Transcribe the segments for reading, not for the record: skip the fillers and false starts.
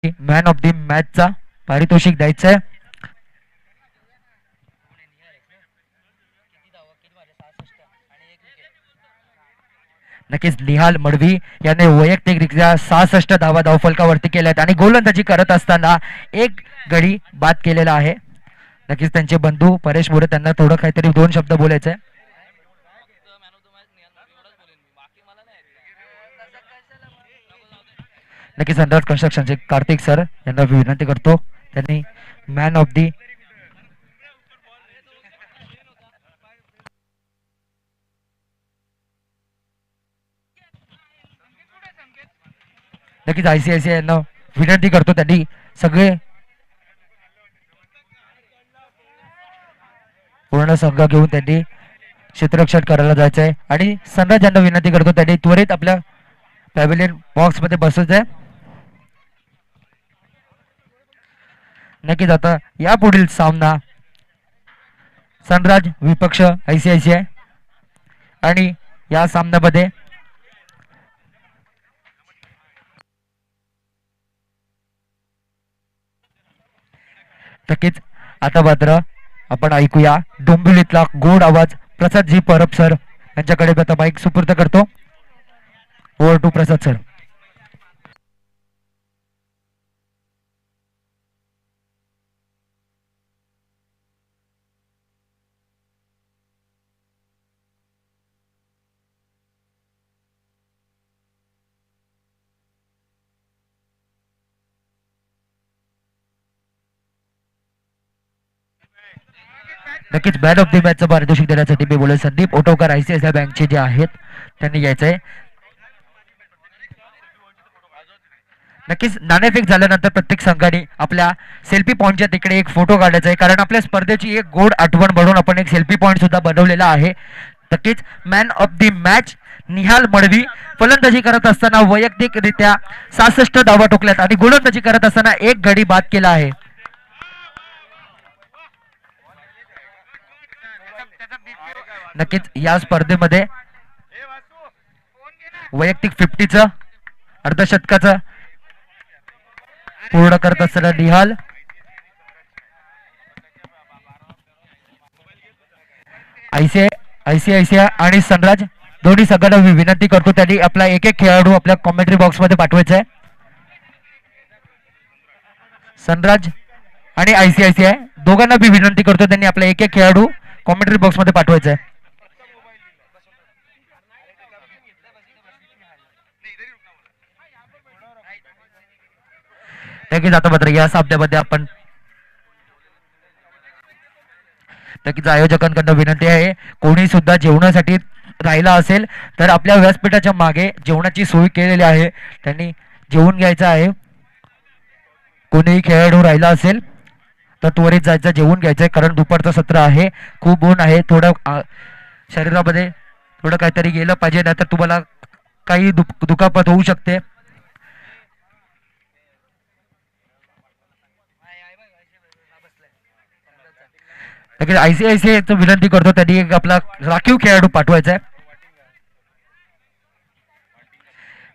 Man of the मॅचचा पारितोषिक द्यायचंय. नक्कीच निहाल मडवी याने वैयक्तिकरित्या 66 धावा धावफलकावरती केल्यात आणि गोलंदाजी करत असताना एक गडी बाद केलेला आहे. नक्कीच त्यांचे बंधू परेश मोरे त्यांना थोडं काहीतरी दोन शब्द बोलायचे. नक्कीच अंदाज कन्स्ट्रक्शनचे कार्तिक सर यांना विनंती करतो त्यांनी मॅन ऑफ दी नक्कीच ICICI यांना विनंती करतो त्यांनी सगळे पूर्ण संघ घेऊन त्यांनी क्षेत्ररक्षण करायला जायचं आहे आणि सनराज यांना विनंती करतो त्यांनी त्वरित आपल्या पॅव्हिलियन बॉक्स मध्ये बसायचं आहे. नक्कीच आता या पुढील सामना सनराज विपक्ष ICICI आणि या सामन्यामध्ये नक्कीच आता मात्र आपण ऐकूया डोंबिवलीतला गोड आवाज प्रसादजी परब सर यांच्याकडे आता माईक सुपूर्द करतो. Over to Prasad sir. नक्कीच मॅन ऑफ द मॅचचं पारितोषिक देण्यासाठी मी बोलत संदीप ओटोकर ICICI बँकचे जे आहेत त्यांनी यायचंय. नक्कीच नाणेफेक झाल्यानंतर प्रत्येक संघाने आपल्या सेल्फी पॉईंटच्या तिकडे एक फोटो काढायचा आहे कारण आपल्या स्पर्धेची एक गोड आठवण म्हणून आपण एक सेल्फी पॉईंट सुद्धा बनवलेला आहे. नक्कीच man of the match Nihal Madavi फलंदाजी करत असताना वैयक्तिकरित्या 66 धावा ठोकल्यात आणि गोलंदाजी करत असताना एक गडी बाद केला आहे. नक्कीच या स्पर्धेमध्ये वैयक्तिक 50चं अर्धशतकाचं पूर्ण करत असताना निहाल ICICI आणि सनराज दोन्ही संघांना विनंती करतो त्यांनी आपला एक एक खेळाडू आपल्या कॉमेंट्री बॉक्स मध्ये पाठवायचा आहे. सनराज आणि ICICI दोघांना मी विनंती करतो त्यांनी आपला एक एक खेळाडू कॉमेंट्री बॉक्स मध्ये पाठवायचा आहे. नक्कीच आता मात्र या सामन्यामध्ये आपण नक्कीच आयोजकांकडून विनंती आहे कोणी सुद्धा जेवणासाठी राहिला असेल तर आपल्या व्यासपीठाच्या मागे जेवणाची सोय केलेली आहे त्यांनी जेवून घ्यायचं आहे. कोणीही खेळाडू राहिला असेल तर त्वरित जायचं जेवून घ्यायचंय कारण दुपारचं सत्र आहे. खूप ऊन आहे. थोडं शरीरामध्ये थोडं काहीतरी गेलं पाहिजे नाहीतर तुम्हाला काही दुखापत होऊ शकते. ICICI विनंती करतो त्यांनी एक आपला राखीव खेळाडू पाठवायचा आहे.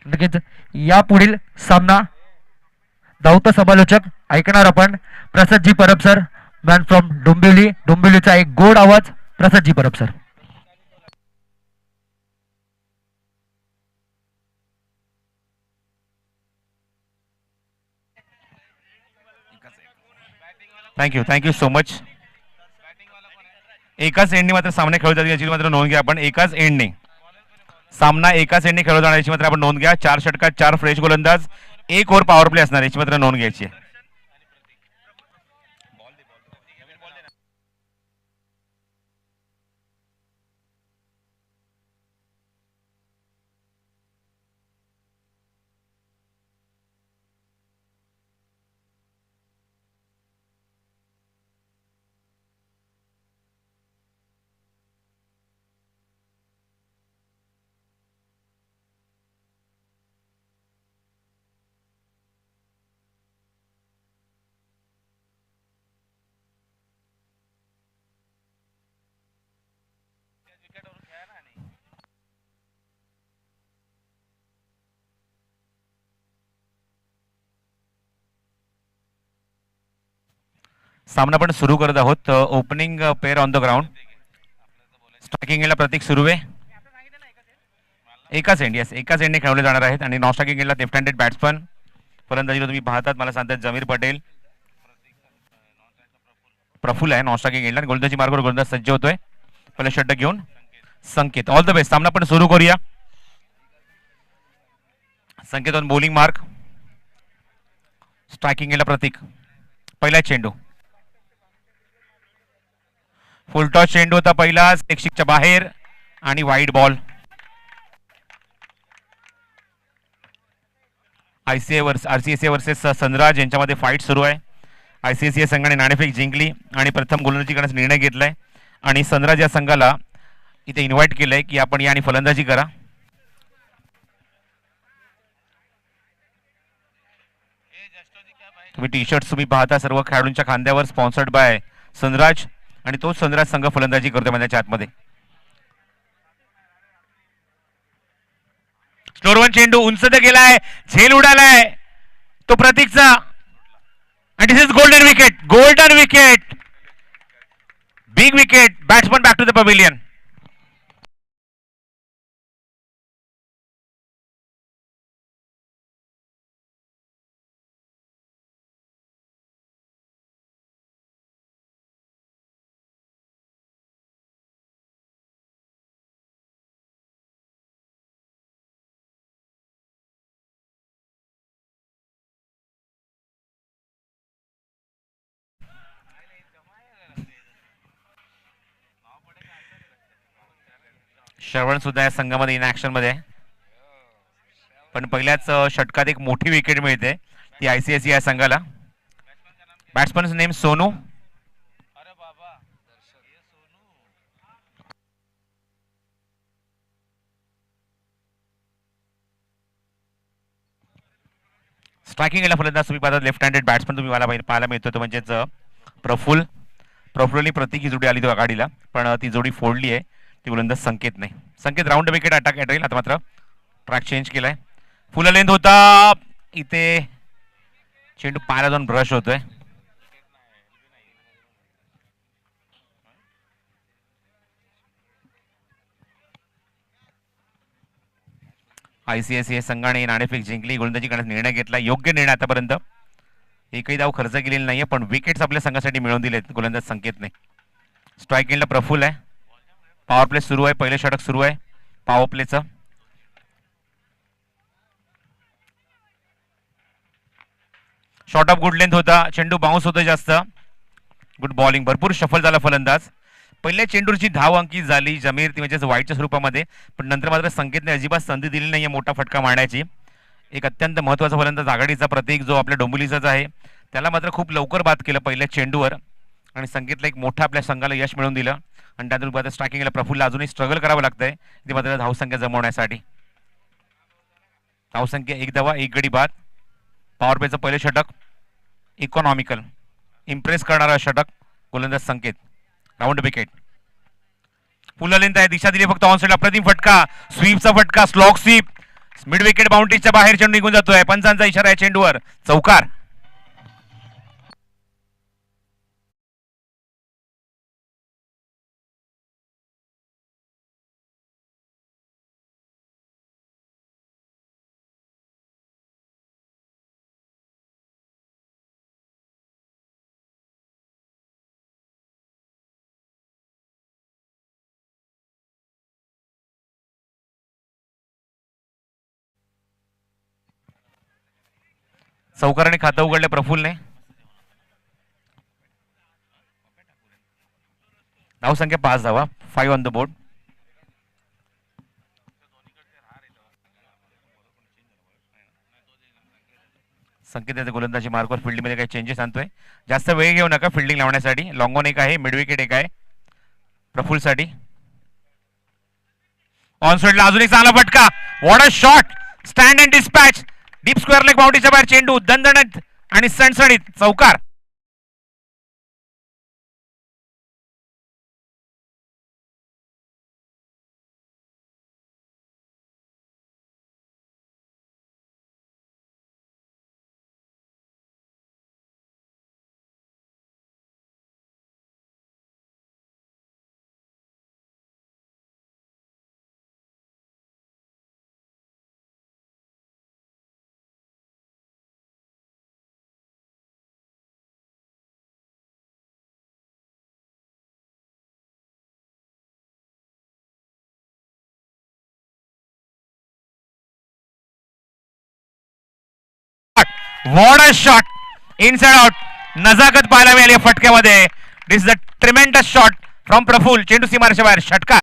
नक्कीच या पुढील सामना धावता समालोचक ऐकणार आपण Prasadji Parab sir man from Dombivli. डोंबिवलीचा एक गोड आवाज Prasadji Parab sir. Thank you so much. एकाच एंडने मात्र सामने खेळले जातील याची मात्र नोंद घ्या आपण. एकाच एंडने सामना एकाच एंडने खेळला जाणार याची मात्र आपण नोंद घ्या. 4 षटकात 4 फ्रेश गोलंदाज, 1 ओव्हर पॉवर प्ले असणार याची मात्र नोंद घ्यायची आहे. सामना पण सुरू करत आहोत. Opening pair on the ground. Striking एंडला प्रतीक सुर्वे. एकाच एंड, येस, एकाच एंडने खेळवले जाणार आहेत आणि नॉन स्ट्रायकिंग एंडला लेफ्ट हँडेड बॅट्समन. फलंदाजीला तुम्ही पाहतात, मला सांगतात जमीर पटेल. प्रफुल्ल आहे नॉन स्ट्रायकिंग एंडला. गोलंदाजी मार्गावर गोलंदाज सज्ज होतोय पहिला षटक घेऊन. संकेत, ऑल द बेस्ट. सामना पण सुरू करूया. संकेत ऑन बॉलिंग मार्क. स्ट्रायकिंग एंडला प्रतीक. पहिला चेंडू. फुलटॉस चेंडू होता पहिलाच, एक्सिकच्या बाहेर आणि वाईड बॉल. आरसीएसए वर्सेस सनराज यांच्यामध्ये फाईट सुरू आहे. आयसीएसए संघाने नाणेफेक जिंकली आणि प्रथम गोलंदाजी करण्याचा निर्णय घेतलाय आणि सनराज या संघाला इथे इन्व्हाइट केलंय की आपण या आणि फलंदाजी करा. तुम्ही टी शर्ट तुम्ही पाहता सर्व खेळाडूंच्या खांद्यावर, स्पॉन्सर्ड बाय सनराज, आणि तोच सनराज संघ फलंदाजी करतोय मैदानाच्या आतमध्ये. स्लोरवन चेंडू उंच गेलाय, झेल उडालाय तो प्रतीकचा. आणि this is golden wicket, golden wicket, big wicket. Batsman back to the pavilion. Shravan सुद्धा या संघामध्ये इन ऍक्शन मध्ये आहे. पण पहिल्याच षटकात एक मोठी विकेट मिळते ती आयसीएसई या संघाला. Batsman name Sonu. स्ट्रायकिंग याला फलंदाज तुम्ही पाहता लेफ्ट हँडेड बॅट्समन तुम्ही मला पाहायला मिळतो तो म्हणजेच प्रफुल्ल. प्रफुल्लनी प्रतीक ही जोडी आली होती आघाडीला, पण ती जोडी फोडली आहे. ती गोलंदाज संकेत नाही. संकेत राऊंड विकेट अटॅक राहील. आता मात्र ट्रॅक चेंज केलाय. फुल लेंथ होता इथे, चेंडू पायाला जाऊन ब्रश होतोय. आयसीएसई संघाने नाणेफेक जिंकली, गोलंदाजी करण्याचा निर्णय घेतला. योग्य निर्णय आतापर्यंत. एकही धाव खर्च केलेली नाहीये, पण विकेट्स आपल्या संघासाठी मिळवून दिलेत गोलंदाज संकेत नाही. स्ट्राईक एंडला प्रफुल्ल आहे. पॉवर प्ले सुरू आहे, पहिले षटक सुरू आहे पॉवर प्लेचं. शॉर्ट ऑफ गुड लेंथ होता, चेंडू बाउन्स होतो जास्त. गुड बॉलिंग, भरपूर शफल झाला फलंदाज. पहिल्या चेंडूची धाव अंकित झाली जमीर, ती म्हणजे वाईटच्या स्वरूपामध्ये, पण नंतर मात्र संकेतने अजिबात संधी दिली नाहीये मोठा फटका मारण्याची. एक अत्यंत महत्वाचा फलंदाज आघाडीचा प्रतीक जो आपल्या डोंबिवलीचाच आहे, त्याला मात्र खूप लवकर बाद केलं पहिल्या चेंडूवर आणि संकेतला एक मोठा आपल्या संघाला यश मिळवून दिलं. आणि त्यातून स्ट्रायकिंगला प्रफुल्ला अजूनही स्ट्रगल करावं लागतंय ते मात्र धावसंख्या जमवण्यासाठी. धावसंख्या 1 धावा 1 गडी बाद. पॉवर प्लेचं पहिले षटक इकॉनॉमिकल, इम्प्रेस करणारा षटक गोलंदाज Sanket. Round wicket. Full length आहे, दिशा दिली फक्त ऑन साइडला. अप्रतिम फटका, स्वीपचा फटका, स्लॉग स्वीप, मिड विकेट बाउंड्रीच्या बाहेर चेंडू निघून जातोय. पंचांचा इशारा आहे चेंडूवर, चौकार. चौकाराने खातं उघडलं प्रफुल्लने. धावसंख्या 5 धावा, 5 ऑन द बोर्ड. संकेत गोलंदाजी मार्कवर फील्डिंगमध्ये काही चेंजेस आणतोय. जास्त वेळ घेऊ नका फिल्डिंग लावण्यासाठी. लॉंग ऑन एक आहे, मिड विकेट एक आहे प्रफुल्लसाठी. ऑन साइडला अजून एक चांगला फटका, what a shot, stand and dispatch, deep square leg बाउंड्रीच्या बाहेर चेंडू दणदणीत आणि सणसणीत, चौकार. What a shot inside out. नजाकत पाहायला मिळाली या फटक्यामध्ये. This is a tremendous shot from Praful. चेंडू सीमारेषेच्या बाहेर. षटकार.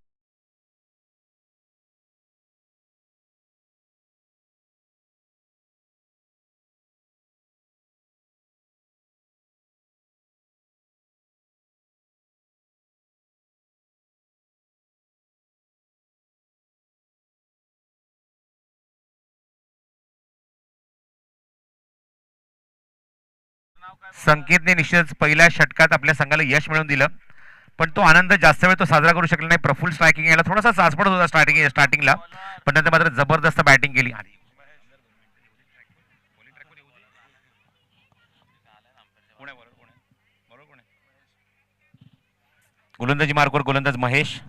संकेतने निश्चितच पहिल्या षटकात आपल्या संघाला यश मिळवून दिलं, पण तो आनंद जास्त वेळ तो साजरा करू शकला नाही. प्रफुल स्ट्रायकिंग यायला थोडासा चाचपट होता स्टार्टिंगला, पण नंतर मात्र जबरदस्त बॅटिंग केली. गोलंदाजी मार्कवर गोलंदाज महेश.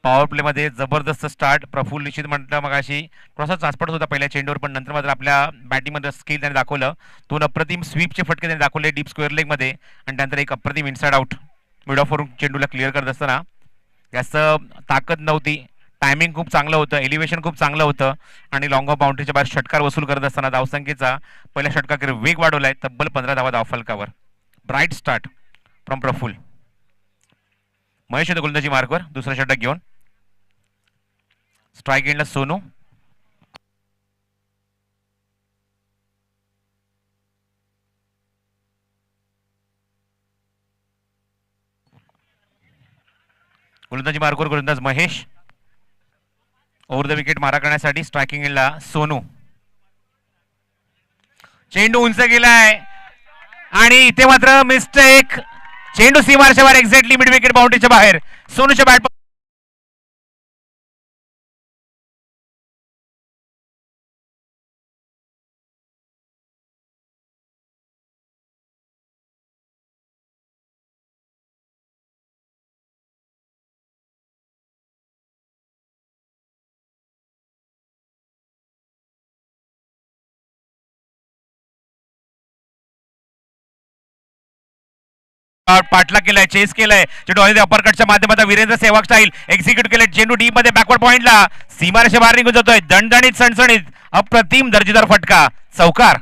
पॉवर प्ले मध्ये जबरदस्त स्टार्ट. प्रफुल निश्चित म्हटलं मगाशी थोडासा चाचपट होता पहिल्या चेंडूवर, पण नंतर मात्र आपल्या बॅटिंगमध्ये स्किल त्याने दाखवलं. दोन अप्रतिम स्वीपचे फटके त्याने दाखवले डीप स्क्वेअर लेग मध्ये, आणि त्यानंतर एक अप्रतिम इनसाइड आउट मिड ऑफ वरून चेंडूला क्लिअर करत असताना. जास्त ताकद नव्हती, टायमिंग खूप चांगलं होतं, एलिव्हेशन खूप चांगलं होतं, आणि लॉंग ऑफ बाउंड्रीच्या बाहेर षटकार वसूल करत असताना धावसंख्येचा पहिल्या षटकाकडे वेग वाढवलाय. तब्बल 15 धावा धावफलकावर. Bright start from Praful. Mahesh होते गोलंदाजी मार्कवर दुसरा षटक घेऊन. स्ट्राइक एंडला सोनू. गोलंदाजी मार्कवर गोलंदाज महेश. ओव्हर द विकेट मारा करण्यासाठी स्ट्रायकिंग एंडला सोनू. चेंडू उंच गेलाय आणि इथे मात्र मिस्टेक. चेंडू सीमारेषेच्या बाहेर एक्झॅक्टली मिड विकेट बाउंड्रीच्या बाहेर. सोनूच्या बॅट पाठला केलाय, चेस केलाय. चेंडू ऑलरेडी अपरकटच्या माध्यमातून वीरेंद्र सेहवाग स्टाईल एक्झिक्यूट केले. चेंडू डीप मध्ये बॅकवर्ड पॉइंटला सीमारेषेच्या बाहेर निघून जातोय. दणदणीत सणसणीत अप्रतिम दर्जेदार फटका. चौकार.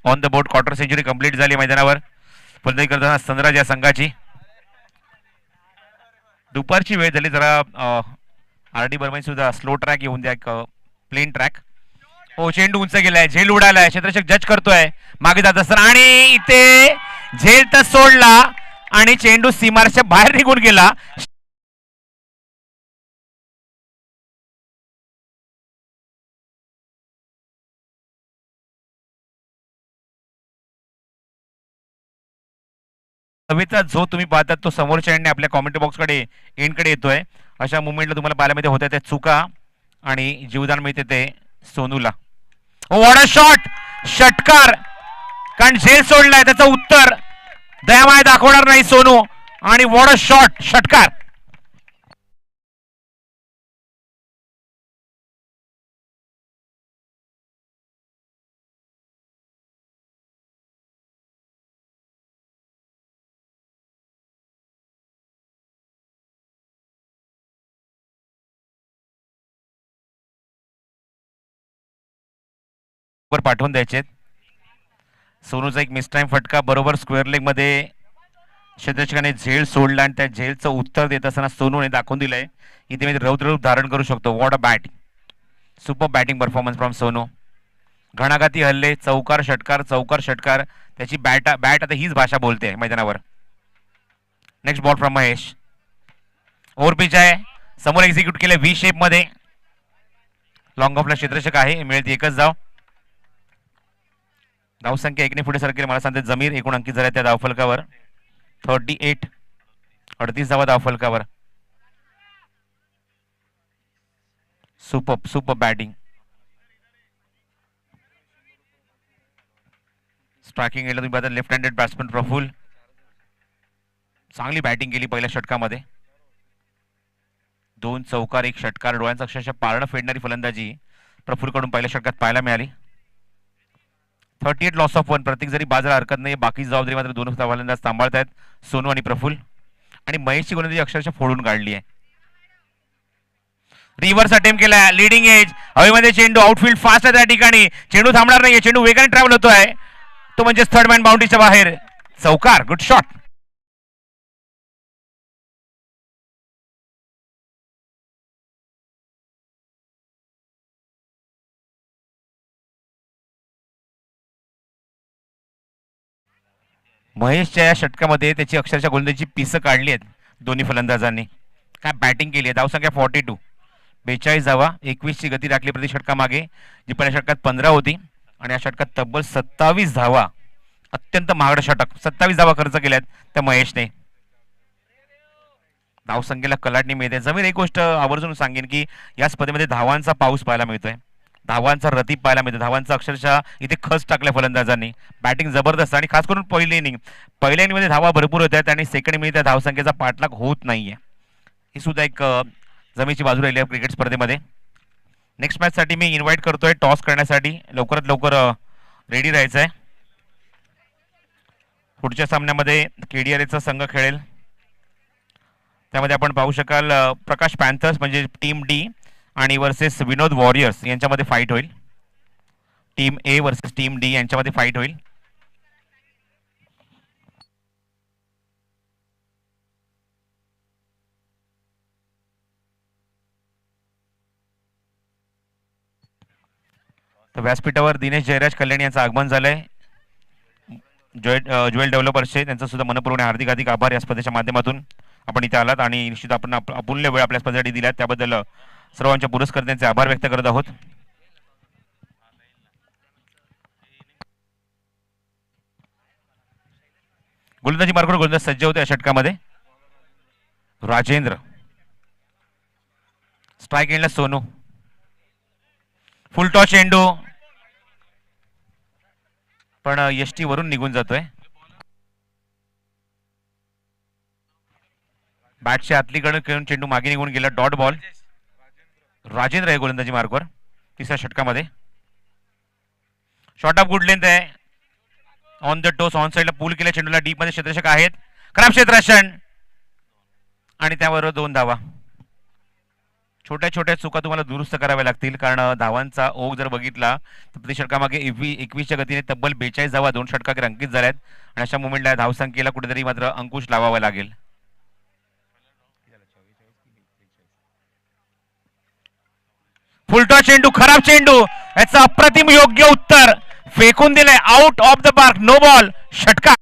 On the board quarter century complete झाली मैदानावर. फलंदाजी करताना सनराज या संघाची. दुपारची वेळ झाली जरा आर डी बर्मन सुद्धा स्लो ट्रॅक येऊन द्या, एक प्लेन ट्रॅक. हो, चेंडू उंच गेलाय, झेल उडालाय. क्षेत्ररक्षक जज करतोय मागे जात असताना, आणि इथे झेल तर सोडला आणि चेंडू सीमारेषेच्या बाहेर निघून गेला. हवेचा जो तुम्ही पाहतात तो समोरच्या एंडने आपल्या कॉमेंट बॉक्सकडे एंडकडे येतोय. अशा मुवमेंटला तुम्हाला पाहायला होत्या त्या चुका, आणि जीवदान मिळते ते सोनूला. What a shot. षटकार. कारण झेल सोडलाय त्याचं उत्तर दयामाय दाखवणार नाही सोनू, आणि व्हॉट अ शॉट. षटकार. पाठवून द्यायचे. सोनूचा एक मिस टाइम फटका बरोबर स्क्वेअर लेग मध्ये क्षेत्ररक्षकाने झेल सोडला, आणि त्या झेलचं उत्तर देत असताना सोनूने दाखवून दिलंय इथे मी रौद्र धारण करू शकतो. What a bat. Super batting performance from Sonu. घणाघाती हल्ले, चौकार षटकार, चौकार षटकार. त्याची बॅट आता हीच भाषा बोलते मैदानावर. Next ball from Mahesh. Over pitch आहे, समोर एक्झिक्यूट केले व्ही शेप मध्ये. लॉंग ऑफला क्षेत्ररक्षक आहे, मिळते एकच धाव. धावसंख्या एकने पुढे सरकेल मला सांगते जमीर. एकूण अंकित झाल्या त्या धावफलकावर 38. 38 धावा धावफलकावर. Super batting. स्ट्रायकिंग एंडला तुम्ही पाहता लेफ्ट हँडेड बॅट्समन प्रफुल. चांगली बॅटिंग केली पहिल्या षटकामध्ये. 2 चौकार 1 षटकार, डोळ्यांचा अक्षरशः पारणं फेडणारी फलंदाजी प्रफुल्लकडून पहिल्या षटकात पाहायला मिळाली. 38 लॉस ऑफ 1. प्रत्येक जरी बाजारा हरकत नाही, बाकी जबाबदारी मात्र दोन फलंदाज सांभाळत आहेत, सोनू आणि प्रफुल्ल. आणि महेशची गोलंदाजी अक्षरशः फोडून काढली आहे. रिव्हर्स अटेम्प्ट केला, लिडिंग एज, हवेमध्ये चेंडू, आउटफील्ड फास्ट आहे त्या ठिकाणी, चेंडू थांबणार नाहीये, चेंडू वेगाने ट्रॅव्हल होतोय, तो म्हणजे थर्ड मॅन बाउंड्रीच्या बाहेर. चौकार, गुड शॉट. महेशच्या या षटकामध्ये त्याची अक्षरशः गोलंदाजीची पिसं काढली आहेत दोन्ही फलंदाजांनी. काय बॅटिंग केली आहे. धावसंख्या 42, 42 धावा, 21 ची गती राखली प्रति षटकामागे, जी पहिल्या षटकात 15 होती, आणि या षटकात तब्बल 27 धावा, अत्यंत महागडं षटक, 27 धावा खर्च केल्यात त्या महेशने. धावसंख्येला कलाटणी मिळते. जमीन एक गोष्ट आवर्जून सांगेन की या स्पर्धेमध्ये धावांचा पाऊस पाहायला मिळतोय, धावांचा रतीप पाहायला मिळतो, धावांचा अक्षरशः इथे खच टाकल्या फलंदाजांनी. बॅटिंग जबरदस्त, आणि खास करून पहिल्या इनिंगमध्ये धावा भरपूर होत आहेत, आणि सेकंड इनिंग त्या धावसंख्येचा पाठलाग होत नाहीये. ही सुद्धा एक जमेची बाजू राहिली आहे क्रिकेट स्पर्धेमध्ये. नेक्स्ट मॅच साठी मी इन्व्हाइट करतोय टॉस करण्यासाठी, लवकरात लवकर रेडी राहायचं आहे. पुढच्या सामन्यामध्ये केडीआरचा संघ खेळेल, त्यामध्ये आपण पाहू शकाल प्रकाश पॅन्थर्स म्हणजे टीम डी आणि वर्सेस विनोद वॉरियर्स यांच्यामध्ये फाईट होईल. Team A versus team D यांच्यामध्ये फाईट होईल. तर व्यासपीठावर दिनेश जयराज कल्याणी यांचं आगमन झालंय. ज्वेल डेव्हलपर्सचे त्यांचं सुद्धा मनपूर्वक हार्दिक हार्दिक आभार. या स्पर्धेच्या माध्यमातून आपण इथे आलात आणि निश्चित आपण अमूल्य वेळ आपल्या स्पर्धेसाठी दिल्यात, त्याबद्दल सर्वांच्या पुरस्कर्त्यांचे आभार व्यक्त करत आहोत. गोलंदाजी मार्गावर गोलंदाज सज्ज होते या षटकामध्ये. राजेंद्र, स्ट्राईक एंडला सोनू, फुल टॉस चेंडू, पण यष्टी वरून निघून जातोय. बॅटच्या आतलीकडे खेळून चेंडू मागे निघून गेला, डॉट बॉल. राजेंद्र आहे गोलंदाजी मार्कवर तिसऱ्या षटकामध्ये. शॉर्ट ऑफ गुड लेंथ आहे, ऑन द टोस, ऑन साइडला पूल केल्या चेंडूला, डीप मध्ये क्षेत्ररक्षक आहेत, खराब क्षेत्ररक्षण, आणि त्याबरोबर 2 धावा. छोट्या छोट्या चुका तुम्हाला दुरुस्त कराव्या लागतील, कारण धावांचा ओघ जर बघितला तर प्रति षटकामागे 21च्या गतीने तब्बल 42 धावा 2 षटकाकडे अंकित झाल्यात, आणि अशा मुवमेंटला धावसंख्येला कुठेतरी मात्र अंकुश लावावा लागेल. फुलटॉस चेंडू, खराब चेंडू, याचं अप्रतिम योग्य उत्तर, फेकून दिलंय, out of the park, no ball, षटकार.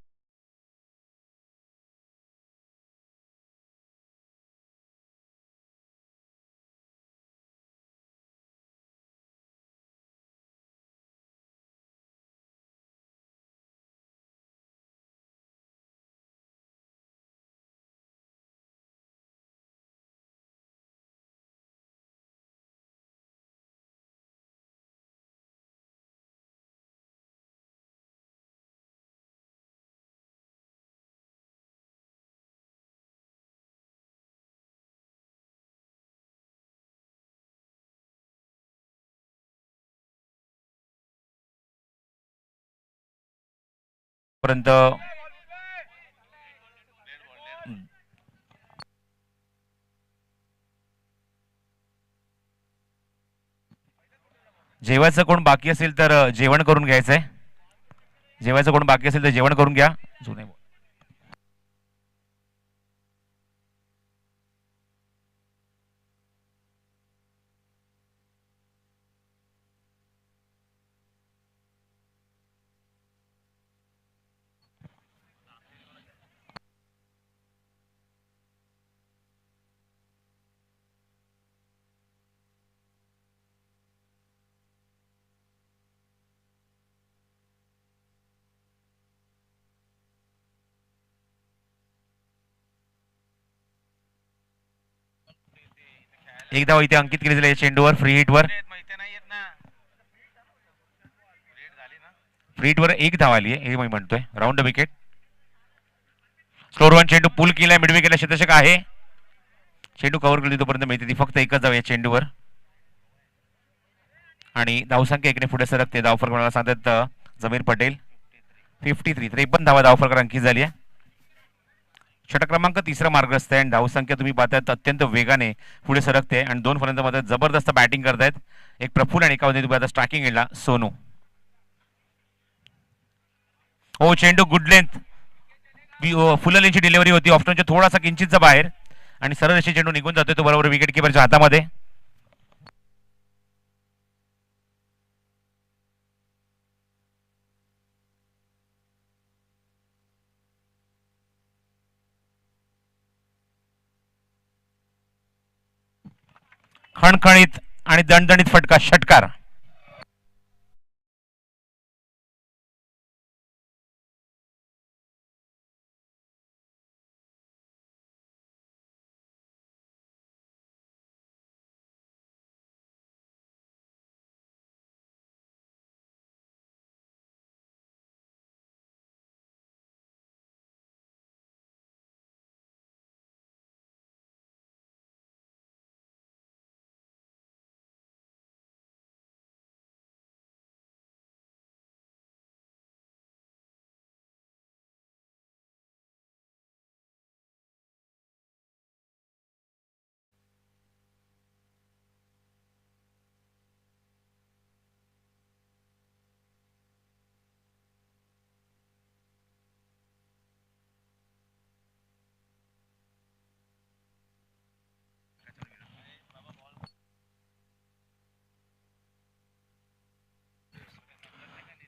पर्यंत जेवायचं कोण बाकी असेल तर जेवण करून घ्यायचंय. जेवायचं कोण बाकी असेल तर जेवण करून घ्या. जुने एक धाव इथे अंकित केली या चेंडूवर, फ्री हिटवर. फ्री हिटवर 1 धाव आली आहे, हे मी म्हणतोय. Round the wicket. Slower one चेंडू पूल केलाय, मिडवे केला, क्षेत्ररक्षक आहे, चेंडू कव्हर केली तोपर्यंत मिळते ती फक्त एकच धाव या चेंडूवर आणि धावसंख्या एकने पुढे सरकते. धावफरक कोणाला सांगतात जमीर पटेल. 53 53 धावा धावफरक अंकित झाली आहे. षटक क्रमांक तिसरा मार्गस्थ आहे आणि धावसंख्या तुम्ही पाहताय अत्यंत वेगाने पुढे सरकते आणि दोन फलंदाज जबरदस्त बॅटिंग करतायत. एक प्रफुल्ल आणि एका तुम्ही आता स्ट्रायकिंग एंडला सोनू. हो चेंडू गुड लेंथ फुललेची डिलिव्हरी होती ऑप्शनच्या थोडासा किंचितचा बाहेर आणि सरळ अशी चेंडू निघून जातोय तो बरोबर विकेट किपरच्या हातामध्ये. खणखणीत आणि दणदणीत फटका षटकार.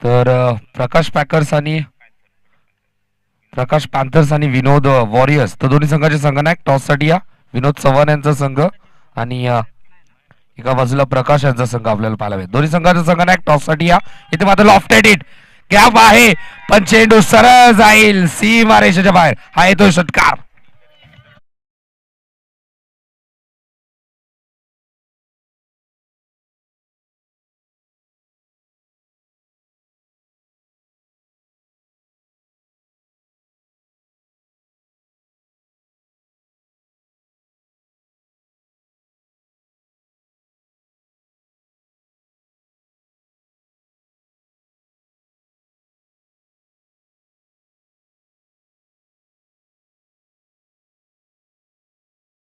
तर प्रकाश पॅकर्स आणि प्रकाश पॅन्थर्स आणि विनोद वॉरियर्स तर दोन्ही संघाचे संघनायक टॉससाठी या विनोद चव्हाण यांचा संघ आणि एका बाजूला प्रकाश यांचा संघ आपल्याला पाहायला मिळेल. दोन्ही संघाचा संघनायक टॉससाठी या. इथे मात्र लॉफ्टेड हिट गॅप आहे पण चेंडू सरळ जाईल सीमारेषेच्या बाहेर. हा येतो षटकार.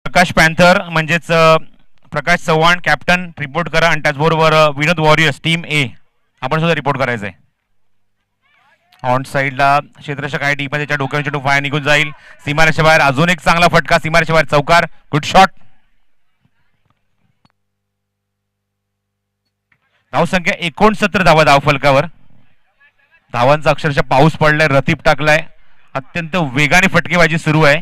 प्रकाश पॅन्थर म्हणजेच प्रकाश चव्हाण कॅप्टन रिपोर्ट करा आणि त्याचबरोबर विनोद वॉरियर्स टीम ए आपण सुद्धा रिपोर्ट करायचं आहे. ऑन साईडला क्षेत्ररक्षक आहे टीम त्याच्या डोक्यावर चेंडू फाय निघून जाईल सीमारेषे बाहेर. अजून एक चांगला फटका सीमारेषे बाहेर चौकार. Good shot. धावसंख्या 69 धावा धावफलकावर. धावांचा अक्षरशः पाऊस पडलाय रतीप टाकलाय. अत्यंत वेगाने फटकेबाजी सुरू आहे.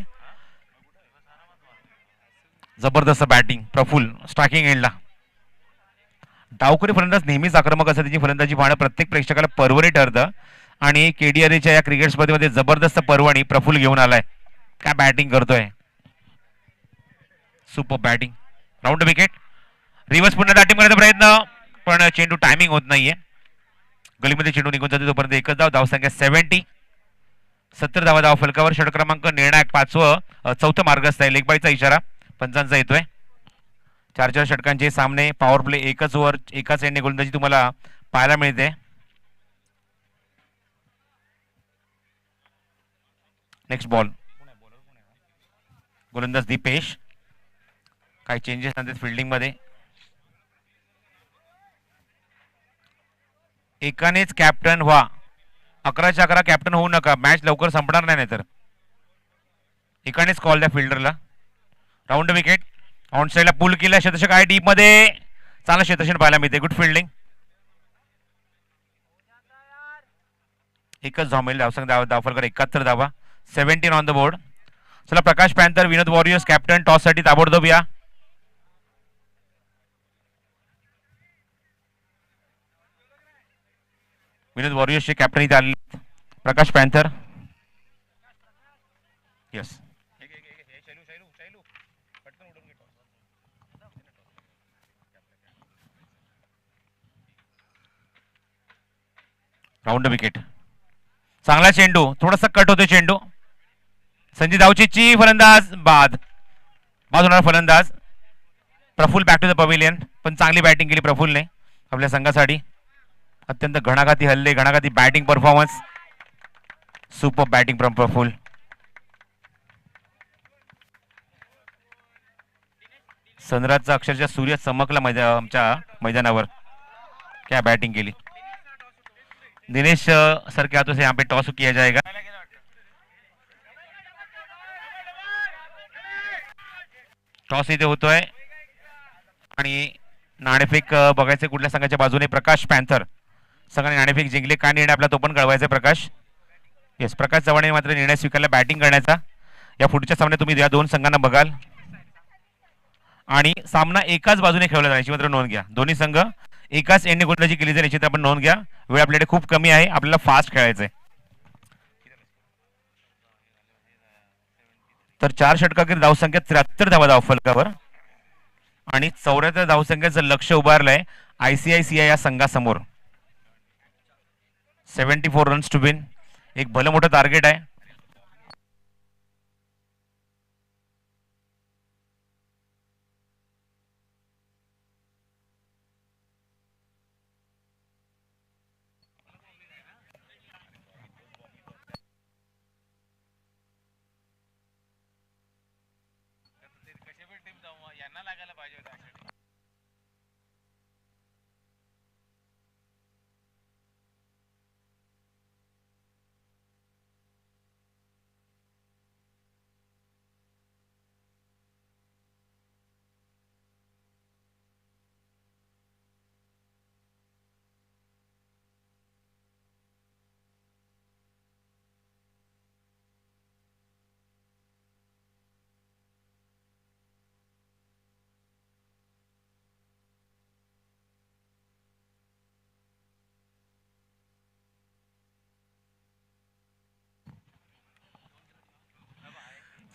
जबरदस्त बॅटिंग प्रफुल्ल स्ट्रायकिंग एंडला. डावखुरी फलंदाज नेहमीच आक्रमक असतात. त्याची फलंदाजी पाहणं प्रत्येक प्रेक्षकाला पर्वणी ठरतं आणि केडीआरच्या या क्रिकेट स्पर्धेमध्ये जबरदस्त पर्वणी प्रफुल्ल घेऊन आलाय. काय बॅटिंग करतोय. Super batting. Round wicket. Reverse पुन्हा बॅटिंग करण्याचा प्रयत्न पण चेंडू टायमिंग होत नाहीये. गलीमध्ये चेंडू निघून जातो तोपर्यंत एकच धाव. धावसंख्या 70 धावा धाव फलकावर. षटक क्रमांक निर्णायक चौथं मार्गस्थ आहे. लेगबाईचा इशारा पंचांचा येतोय. 4 षटकांचे सामने पॉवर प्ले एकच ओव्हर एकाच एंडने गोलंदाजी तुम्हाला पाहायला मिळते. Next ball. गोलंदाज दीपेश. काही चेंजेस नंतर फिल्डिंग मध्ये. एकानेच कॅप्टन व्हा. 11च्या 11 कॅप्टन होऊ नका. मॅच लवकर संपणार नाही तर एकानेच कॉल द्या फिल्डरला. Round wicket. ऑन साईडला पुल केला क्षेत्ररक्षक आहे डीप मध्ये. चांगला क्षेत्ररक्षण पाहायला मिळते. Good fielding. एकच धाव मिळेल. धावफलकर 71 धावा. 17 ऑन द बोर्ड. चला प्रकाश पॅन्थर विनोद वॉरियर्स कॅप्टन टॉस साठी ताबडतोब या. विनोद वॉरियर्सचे कॅप्टन इथे आले. प्रकाश पॅन्थर. यस. Round wicket. चांगला चेंडू. थोडासा कट होतो चेंडू. संजय धावचीची फलंदाज बाद. बाद होणार फलंदाज. Praful back to the pavilion. पण चांगली बॅटिंग केली प्रफुलने आपल्या संघासाठी. अत्यंत घणाघाती हल्ले, घणाघाती batting performance. Super batting from Praful. सनराजचा अक्षरशः सूर्य चमकला आमच्या मैदानावर. क्या बैटिंग के लिए. दिनेश सर के हाथों से यहाँ पे टॉस किया जाएगा. टॉस इथे होतोय आणि नाणेफेक बघायचे कुठल्या संघाच्या बाजूने. प्रकाश पॅन्थर संघाने नाणेफेक जिंकले. काय निर्णय आपला तो पण कळवायचा प्रकाश. येस, प्रकाश चव्हाणने मात्र निर्णय स्वीकारला बॅटिंग करण्याचा. या पुढच्या सामन्यात तुम्ही या दोन संघांना बघाल आणि सामना एकाच बाजूने खेळला जाईल याची मात्र नोंद घ्या. दोन्ही संघ एकाच एंडने गोलंदाजी केली जाईल याची आपण नोंद घ्या. वेळ आपल्याकडे खूप कमी आहे, आपल्याला फास्ट खेळायचंय. तर 4 षटकांकीर धावसंख्या 73 धावा धाव फलकावर आणि 74 धावसंख्येचं लक्ष उभारलंय ICICI या संघासमोर. 74 रन्स टू विन. एक भलं मोठं टार्गेट आहे.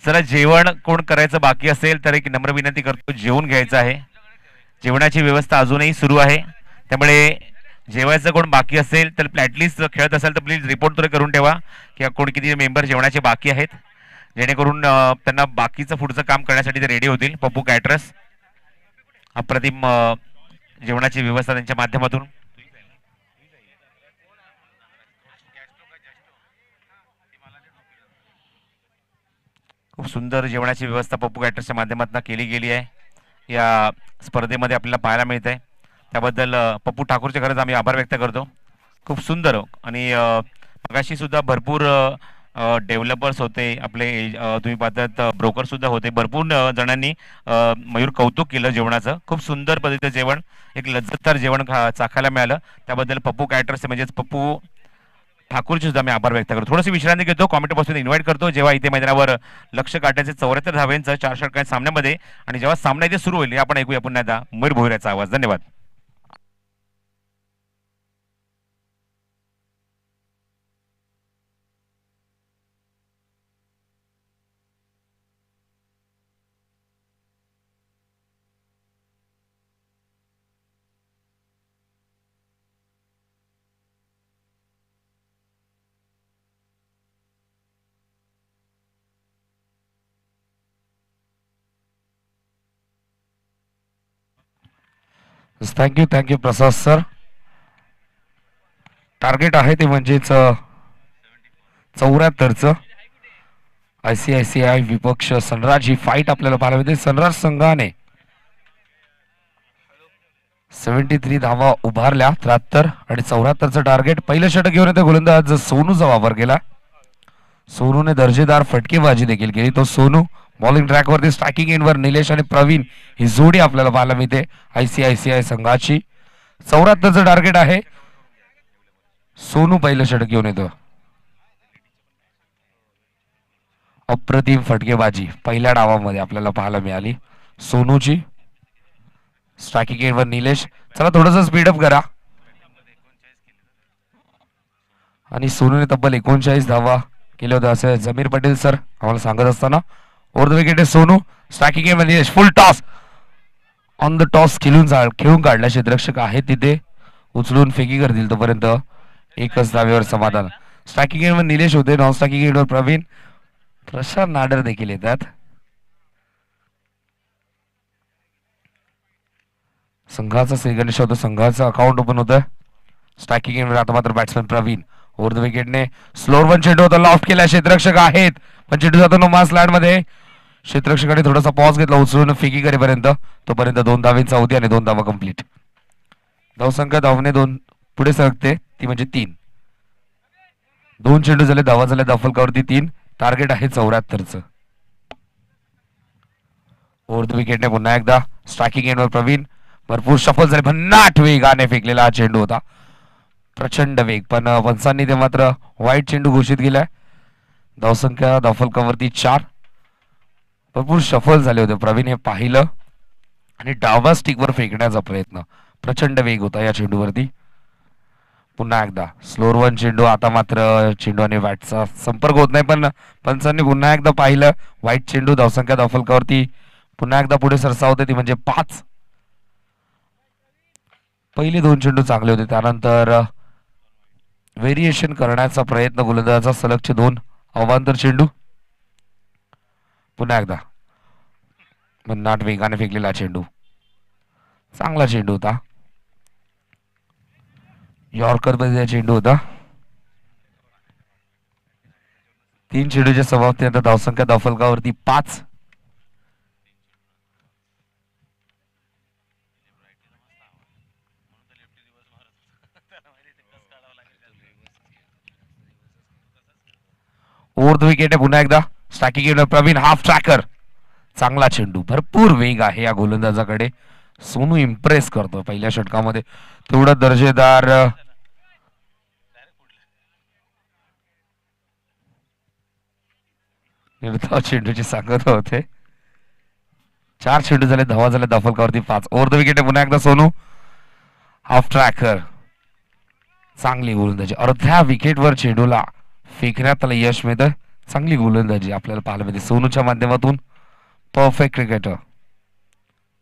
जरा जेवण कोण करायचं बाकी असेल तर एक नम्र विनंती करतो, जेवून घ्यायचं आहे. जेवणाची व्यवस्था अजूनही सुरू आहे, त्यामुळे जेवायचं कोण बाकी असेल तर ॲटलिस्ट खेळत असेल तर प्लीज रिपोर्ट तरी करून ठेवा की कोण किती मेंबर जेवणाचे बाकी आहेत, जेणेकरून त्यांना बाकीचं पुढचं काम करण्यासाठी ते रेडी होतील. पप्पू कॅटरस अप्रतिम जेवणाची व्यवस्था त्यांच्या माध्यमातून. खूप सुंदर जेवणाची व्यवस्था पप्पू कॅटर्सच्या माध्यमातून केली गेली आहे या स्पर्धेमध्ये आपल्याला पाहायला मिळत आहे. त्याबद्दल पप्पू ठाकूरचे खरंच आम्ही आभार व्यक्त करतो. खूप सुंदर आणि मगाशी सुद्धा भरपूर डेव्हलपर्स होते आपले, तुम्ही पाहतात ब्रोकर सुद्धा होते. भरपूर जणांनी मयूर कौतुक केलं जेवणाचं. खूप सुंदर पद्धतीचं जेवण, एक लज्जतदार जेवण चाखायला मिळालं. त्याबद्दल पप्पू कॅटर्स म्हणजेच पप्पू ठाकूरचे सुद्धा मी आभार व्यक्त करतो. थोडीशी विश्रांती घेतो, कॉमेंट पासून इन्व्हाइट करतो जेव्हा इथे मैदानावर लक्ष काढण्याचे 74 धाव्यांचं 4 षटकांच्या सामन्यामध्ये आणि जेव्हा सामना इथे सुरू होईल आपण ऐकूया पुन्हा एकदा मयूर भोईराचा आवाज. धन्यवाद. थँक्यू प्रसाद सर. टार्गेट आहे ते म्हणजेच 74चं ICICI विपक्ष सनराज ही फाईट आपल्याला पाहायला मिळते. सनराज संघाने 73 धावा उभारल्या. 73 आणि 74चं टार्गेट. पहिलं षटक घेऊन येते गोलंदाज सोनूचा वापर केला. सोनूने दर्जेदार फटकेबाजी देखील केली. तो सोनू बॉलिंग ट्रॅक वरती स्ट्रायकिंग एंडवर निलेश आणि प्रवीण ही जोडी आपल्याला पाहायला मिळते ICICI संघाची. 74चं टार्गेट आहे. सोनू पहिलं षटक घेऊन येतो. अप्रतिम फटकेबाजी पहिल्या डावामध्ये आपल्याला पाहायला मिळाली सोनूची. स्ट्रायकिंग एंडवर निलेश. चला थोडंसं स्पीडअप करा. आणि सोनूने तब्बल 39 धावा केल्या होत्या असं जमीर पटेल सर आम्हाला सांगत असताना. ओव्हर द विकेट आहे सोनू. स्ट्रायकिंग एंडवर Nilesh. Full toss on the toss खेळून काढला. क्षेत्ररक्षक आहे तिथे उचलून फेकी करतील तोपर्यंत एकच धावेवर समाधान. स्ट्रायकिंग एंडवर निलेश होते. नॉन स्ट्रायकिंग एंडवर प्रवीण. प्रशांत नाडर देखील येतात. संघाचा सेकंड होतो, संघाचं अकाउंट ओपन होतं. स्ट्रायकिंग एंडवर आता मात्र बॅट्समॅन प्रवीण ओव्हर द विकेटने स्लोअर वन चेंडू होता, लॉफ्ट केला, क्षेत्ररक्षक आहेत पण चेंडू जातो नो मास लँड मध्ये. क्षेत्ररक्षकाने थोडासा पॉज घेतला उचलून फेकी करेपर्यंत, तोपर्यंत 2 धावेंचा होती आणि 2 धावा कंप्लीट. धावसंख्या धावने 2 पुढे सरकते, ती म्हणजे 3. 2 चेंडू झाले, धावा झाल्या धावफलकावरती 3. टार्गेट आहे 74चं. ओव्हर द विकेटने पुन्हा एकदा स्ट्रायकिंग एंडवर प्रवीण भरपूर शफल झाले, भन्नाट वेगाने फेकलेला हा चेंडू होता, प्रचंड वेग, पण पंचांनी ते मात्र वाईट चेंडू घोषित केलाय. धावसंख्या धावफलकावरती 4. भरपूर शफल झाले होते, प्रवीण हे पाहिलं आणि डावा स्टिकवर फेकण्याचा प्रयत्न, प्रचंड वेग होता या चेंडूवरती. पुन्हा एकदा स्लोअर वन चेंडू, आता मात्र चेंडू आणि बॅटचा संपर्क होत नाही, पण पंचांनी पुन्हा एकदा पाहिलं वाईट चेंडू. धावसंख्या धावफलकावरती पुन्हा एकदा पुढे सरसावते, ती म्हणजे 5. पहिले 2 चेंडू चांगले होते, त्यानंतर व्हेरिएशन करण्याचा प्रयत्न गोलंदाजाचा, सलगचे 2 अवांतर चेंडू. पुन्हा एकदा भन्नाट वेगाने फेकलेला चेंडू, चांगला चेंडू होता, यॉर्कर मध्ये चेंडू होता. 3 चेंडूच्या समाप्ती, आता धावसंख्या धावफलकावरती 5. ओव्हर द विकेट पुन्हा एकदा स्ट्रायकिंग एंडवर प्रवीण, हाफ ट्रॅकर, चांगला चेंडू, भरपूर वेग आहे या गोलंदाजाकडे. सोनू इम्प्रेस करतो पहिल्या षटकामध्ये, तेवढा दर्जेदार निर्धाव चेंडूची सांगत होते. 4 चेंडू झाले, धावा झाले धावफलकावरती 5. ओव्हर द विकेट पुन्हा एकदा सोनू, हाफ ट्रॅकर, चांगली गोलंदाजी, अर्ध्या विकेटवर चेंडूला फेकण्यात त्याला यश मिळतं. चांगली गोलंदाजी आपल्याला पाहायला मिळते सोनूच्या माध्यमातून. परफेक्ट क्रिकेटर,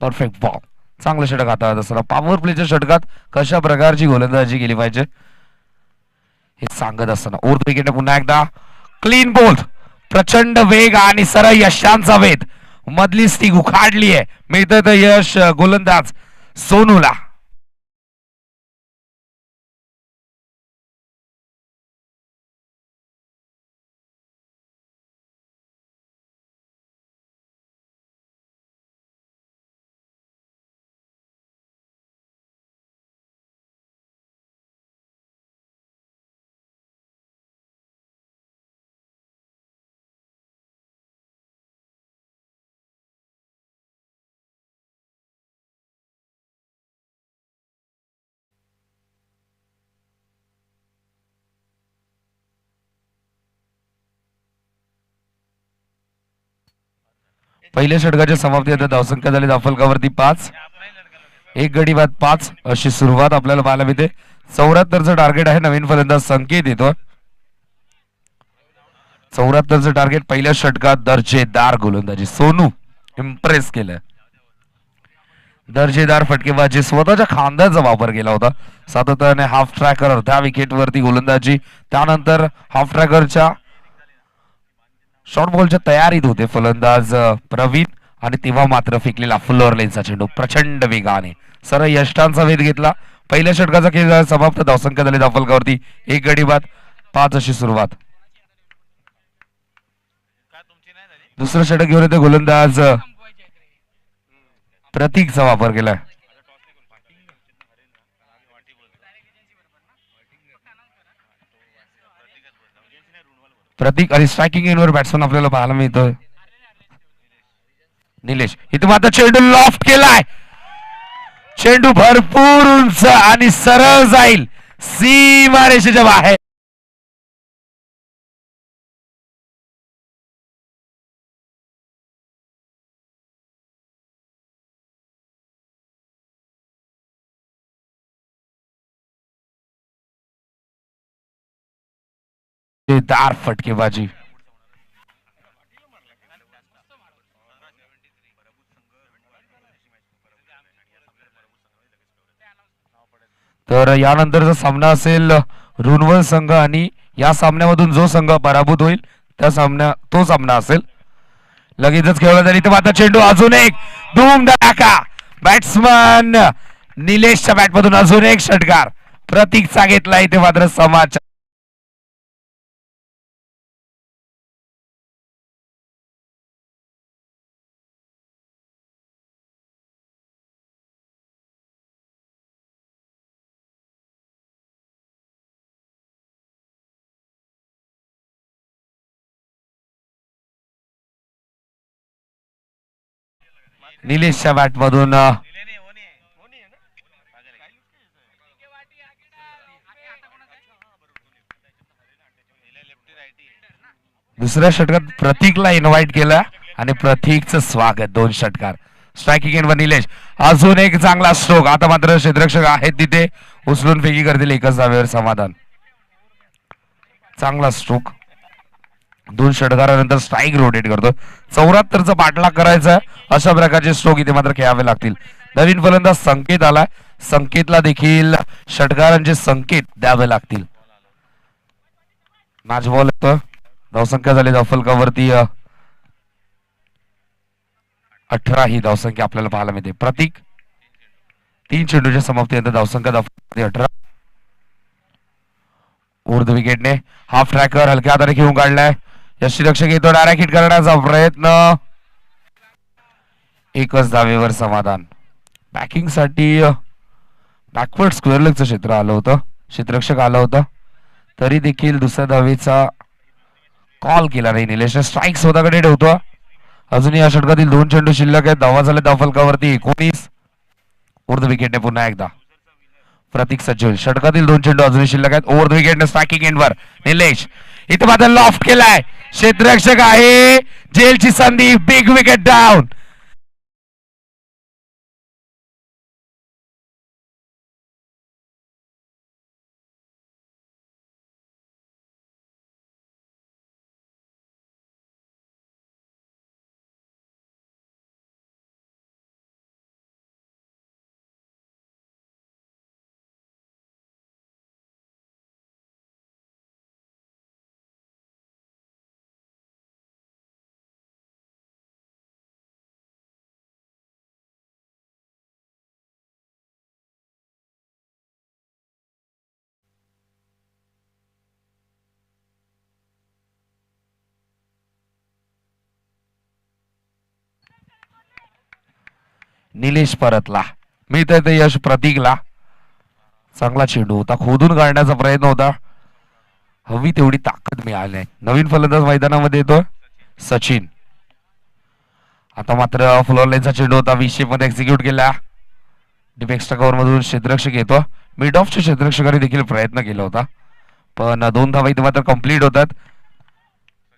परफेक्ट बॉल, चांगलं षटक हाताळत असताना पॉवर प्लेच्या षटकात कशा प्रकारची गोलंदाजी केली पाहिजे हे सांगत असताना. ओव्हर द विकेट पुन्हा एकदा क्लीन बोल्ड, प्रचंड वेग आणि सरळ यशांचा वेध, मधली स्टिक उखाडली आहे, मिळतं तर यश गोलंदाज सोनूला. पहिल्या षटकाच्या समाप्ती, आता धावसंख्या झाली धावफलकावरती 5. 1 गडी बाद 5 अशी सुरुवात आपल्याला पाहायला मिळते. 74चं टार्गेट आहे, नवीन फलंदाज संकेत येतो. 74चं टार्गेट, पहिल्या षटकात दर्जेदार गोलंदाजी, सोनू इम्प्रेस केलं, दर्जेदार फटकेबाजी, स्वतःच्या खांद्याचा वापर केला होता, सातत्याने हाफ ट्रॅकर, अर्ध्या विकेटवरती गोलंदाजी, त्यानंतर हाफ ट्रॅकरच्या शॉर्ट बॉलच्या तयारीत होते फलंदाज प्रवीण, आणि तेव्हा मात्र फेकलेला फ्लोअर लेनचा चेंडू प्रचंड वेगाने सरळ यष्टांचा वेध घेतला. पहिल्या षटकाचा खेळ समाप्त, धावसंख्या झाली धावफलकावरती 1 गडी बाद 5 अशी सुरुवात. दुसरं षटक घेऊन येते गोलंदाज प्रतीकचा वापर केलाय. प्रतीक आणि स्ट्रायकिंग एंडवर बॅट्समन आपल्याला पाहायला मिळतोय निलेश. इथे मात्र चेंडू लॉफ्ट केलाय, चेंडू भरपूर उंच आणि सरळ जाईल सीमारेषेच्या बाहेर. दार फटकेबाजी, तर यानंतरचा सामना असेल रुनवल संघ, आणि या सामन्यामधून जो संघ पराभूत होईल तो सामना असेल. लगेचच खेळला जाईल, इथे मात्र चेंडू अजून एक धूम धडाका, बॅट्समन निलेशच्या बॅटमधून अजून एक षटकार प्रतीकचा घेतला इथे मात्र समाज निलेशच्या बॅटमधून दुसऱ्या षटकात प्रतीकला इन्व्हाइट केलं आणि प्रतीकचं स्वागत 2 षटकार स्ट्रायकिंग एंडवर निलेश अजून एक चांगला स्ट्रोक आता मात्र क्षेत्ररक्षक आहेत तिथे उचलून फेकी करतील एकच धावेवर समाधान चांगला स्ट्रोक 2 षटकारानंतर स्ट्राईक रोटेट करतो 74चा पाठलाग करायचा अशा प्रकारचे स्ट्रोक इथे मात्र खेळावे लागतील नवीन फलंदाज संकेत आला संकेतला देखील षटकारांचे संकेत द्यावे लागतील मॅच बॉल येतो धावसंख्या झाली धावफलकावरती 18 ही धावसंख्या आपल्याला पाहायला मिळते प्रतीक 3 चेंडूच्या समाप्तीनंतर धावसंख्या 18 ऊर्ध विकेटने हाफ ट्रॅकर हलक्या हाताने घेऊन काढलाय यष्टीरक्षक येतो डायरेक्ट हिट करण्याचा प्रयत्न एकच धावेवर समाधान बॅकिंग साठी बॅकवर्ड स्क्वेअर लेगचं क्षेत्र आलं होतं क्षेत्ररक्षक आलं होतं तरी देखील दुसऱ्या धावेचा कॉल केला नाही निलेशने स्ट्राईक स्वतःकडे ठेवतो अजूनही या षटकातील 2 चेंडू शिल्लक आहेत धावा झाले धावफलकावरती 19 ऊर्ध विकेटने पुन्हा एकदा प्रतीक सज्जल षटकातील 2 चेंडू अजूनही शिल्लक आहेत ओव्हर द विकेटने स्ट्रायकिंग एंडवर निलेश इथे मात्र लॉफ्ट केलाय क्षेत्ररक्षक आहे जेलची संधी बिग विकेट डाऊन निलेश परतला मिळतंय ते यश प्रतीकला चांगला चेंडू होता खोदून काढण्याचा प्रयत्न होता हवी तेवढी ताकद मिळाली नाही नवीन फलंदाज मैदानामध्ये येतो सचिन आता मात्र फ्लोअर लाईनचा चेंडू होता 20 मध्ये एक्झिक्यूट केला डीप एक्स्ट्रा कव्हर मधून क्षेत्ररक्षक येतो मिड ऑफच्या क्षेत्ररक्षकाने देखील प्रयत्न केला होता पण 2 धावा इथे मात्र कंप्लीट होतात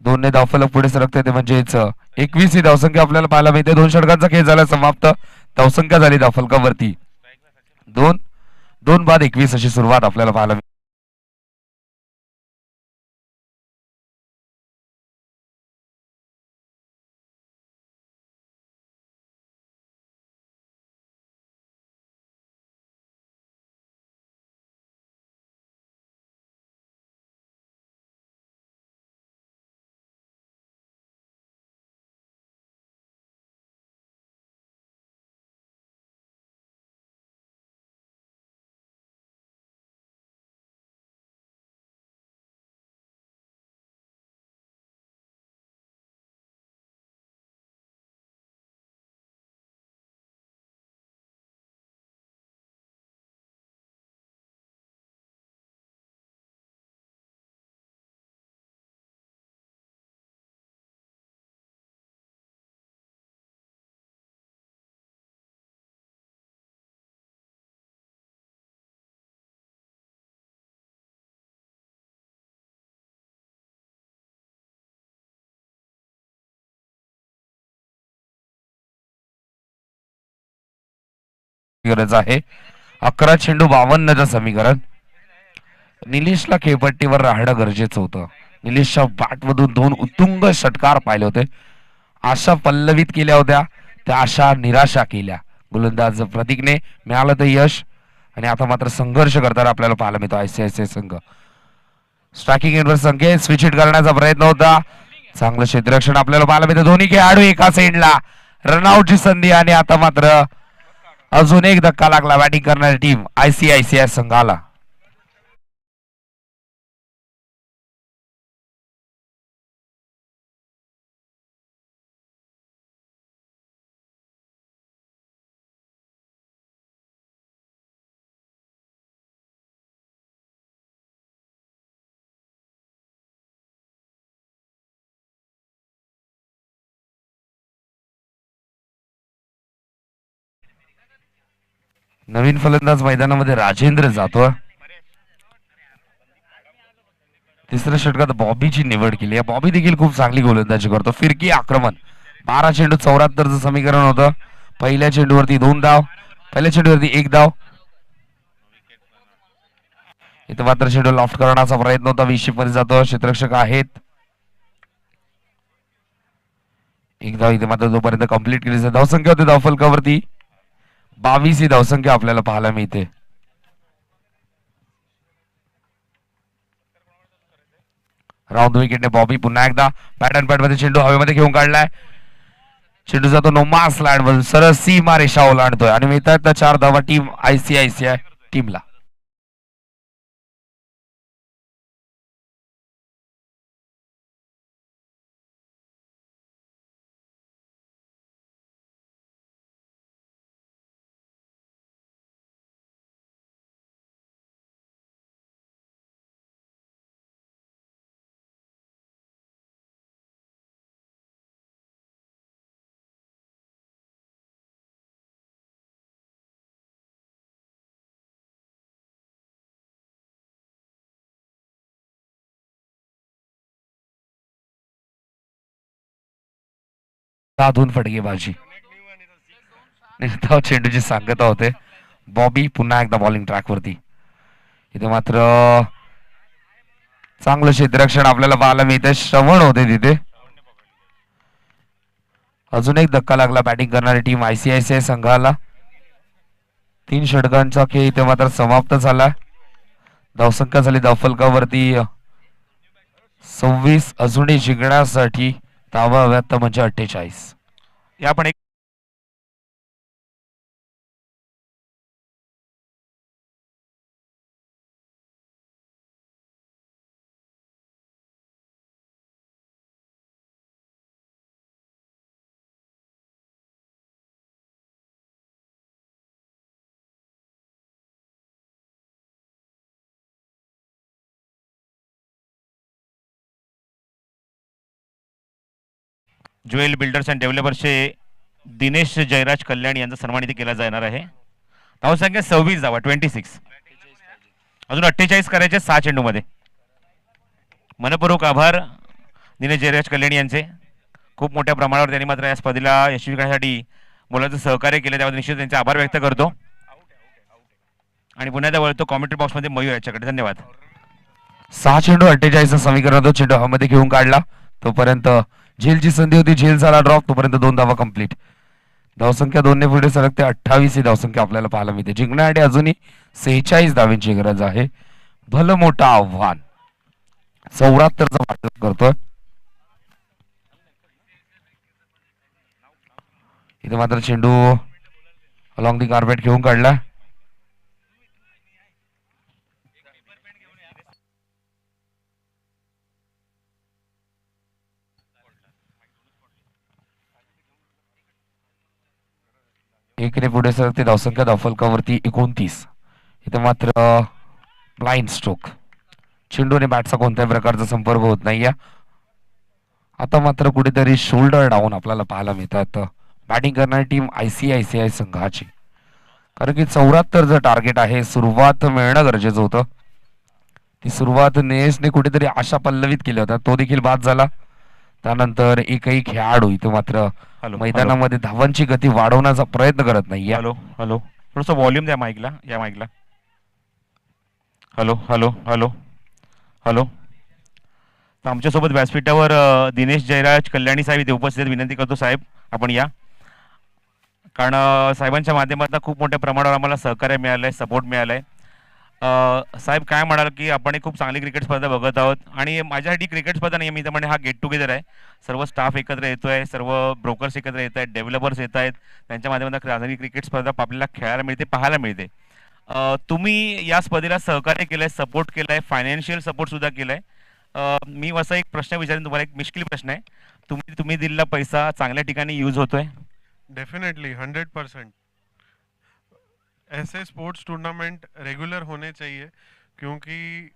2 ने धावफलक पुढे सरकते ते म्हणजेच 21 ही धावसंख्या आपल्याला पाहायला मिळते 2 षटकांचा खेळ झाला समाप्त धावसंख्या झाली धावफलकावरती 2 बाद 21 अशी सुरुवात आपल्याला पाहायला गरज आहे 11 चेंडू 52चं समीकरण निलेशला खेळपट्टीवर राहणं गरजेचं होतं निलेशच्या बॅटमधून 2 उत्तुंग षटकार पाहिले होते आशा पल्लवित केल्या होत्या त्या आशा निराशा केल्या गोलंदाज प्रतीकने मिळालं तर यश आणि आता मात्र संघर्ष करताना आपल्याला पाहायला मिळतो आयसीआयसीआय संघ स्ट्रायकिंग एंडवर संकेत स्विच हिट करण्याचा प्रयत्न होता चांगलं क्षेत्ररक्षण आपल्याला पाहायला मिळतं दोन्ही खेळाडू एकाच एंडला रनआउटची संधी आणि आता मात्र अजून एक धक्का लागला बॅटिंग करणारी टीम ICICI संघाला. नवीन फलंदाज मैदानामध्ये राजेंद्र जातो. तिसऱ्या षटकात बॉबीची निवड केली. बॉबी देखील खूप चांगली गोलंदाजी करतो. फिरकी आक्रमण 12 चेंडू 74चं समीकरण होतं. पहिल्या चेंडूवरती 2 धाव, पहिल्या चेंडूवरती 1 धाव. इथं मात्र चेंडू लॉफ्ट करण्याचा प्रयत्न होता. 20 मध्ये जातो. क्षेत्ररक्षक आहेत. 1 धाव इथे मात्र जोपर्यंत कंप्लीट केली. धावसंख्या होती धावफलकावरती 22 ही धावसंख्या आपल्याला पाहायला मिळते. राऊंड विकेटने बॉबी पुन्हा एकदा बॅट अँड मध्ये चेंडू हवेमध्ये घेऊन काढलाय. चेंडू जातो नोमा स्लॅड मधून सरळ सीमा रेषा ओलांडतोय आणि मिळतात 4 धावा टीम ICICI टीमला. साधून फटकेबाजी चेंडूची सांगता होते. बॉबी पुन्हा एकदा बॉलिंग ट्रॅक वरती. इथे मात्र चांगलं क्षेत्ररक्षण आपल्याला पाहायला मिळते. श्रवण होते तिथे. अजून एक धक्का लागला बॅटिंग करणारी टीम ICICI संघाला. 3 षटकांचा खेळ इथे मात्र समाप्त झाला. धावसंख्या झाली धावफलकावरती 26. अजूनही जिंकण्यासाठी धावा हव्यात म्हणजे 48. या पण एक ज्वेल बिल्डर्स अँड डेव्हलपर्सचे दिनेश जयराज कल्याण यांचा सन्मान इथे केला जाणार आहे. धावसंख्या 26 धावा 26. अजून 48 करायचे 6 चेंडूमध्ये. मनपूर्वक आभार दिनेश जयराज कल्याण यांचे. खूप मोठ्या प्रमाणावर त्यांनी मात्र या स्पर्धेला यशस्वी करण्यासाठी मुलांचं सहकार्य केलं, त्याबद्दल निश्चित त्यांचे आभार व्यक्त करतो. आणि पुन्हा एकदा वळतो कॉमेंट्री बॉक्समध्ये मयूर याच्याकडे. धन्यवाद. 6 चेंडू 48 समीकरण. तो चेंडू हवेमध्ये घेऊन काढला. तोपर्यंत झेलची संधी होती. झेल झाला ड्रॉप. तोपर्यंत 2 धावा कंप्लीट. धावसंख्या 2 ने पुढे सरकते 28 ही धावसंख्या आपल्याला पाहायला मिळते. जिंकण्यासाठी अजूनही 46 धावांची गरज आहे. भलं मोठं आव्हान 74चा वाटप करतोय. इथे मात्र चेंडू अलॉंग दी कार्पेट घेऊन काढला. एकने पुढे सरकते. धावसंख्या धावफलकावरती 29. इथे मात्र ब्लाइंड स्ट्रोक. चेंडूने बॅटचा कोणत्याही प्रकारचा संपर्क होत नाहीये. आता मात्र कुठेतरी शोल्डर डाऊन आपल्याला पाहायला मिळतात बॅटिंग करणारी टीम ICICI संघाची. कारण की 74 टार्गेट आहे. सुरुवात मिळणं गरजेचं होतं. ती सुरुवात नेसने कुठेतरी आशा पल्लवित केल्या होत्या. तो देखील बाद झाला. त्यानंतर एकही खेळाडू इथे मात्र मैदानामध्ये धावांची गती वाढवण्याचा प्रयत्न करत नाही. हॅलो हॅलो थोडस व्हॉल्यूम द्या माईकला. या माईकला. Hello hello hello hello. तर आमच्यासोबत व्यासपीठावर दिनेश जयराज कल्याणी साहेब इथे उपस्थित आहेत. विनंती करतो साहेब आपण या. कारण साहेबांच्या माध्यमातून खूप मोठ्या प्रमाणावर आम्हाला सहकार्य मिळालंय, सपोर्ट मिळालाय. साहेब काय म्हणाल की आपण एक खूप चांगली क्रिकेट स्पर्धा बघत आहोत आणि माझ्यासाठी क्रिकेट स्पर्धा नाही, मी तर म्हणे हा गेट टुगेदर आहे. सर्व स्टाफ एकत्र येतोय, सर्व ब्रोकर्स एकत्र येत आहेत, डेव्हलपर्स येत आहेत, त्यांच्या माध्यमातून चांगली क्रिकेट स्पर्धा आपल्याला खेळायला मिळते, पाहायला मिळते. तुम्ही या स्पर्धेला सहकार्य केलंय, सपोर्ट केलाय, फायनान्शियल सपोर्ट सुद्धा केलाय. मी असा एक प्रश्न विचारेन तुम्हाला, एक मिश्किल प्रश्न आहे. तुम्ही तुम्ही दिलेला पैसा चांगल्या ठिकाणी यूज होतोय? डेफिनेटली 100%. ऐसे स्पोर्ट्स टूर्नामेंट रेगुलर होने चाहिए, क्योंकि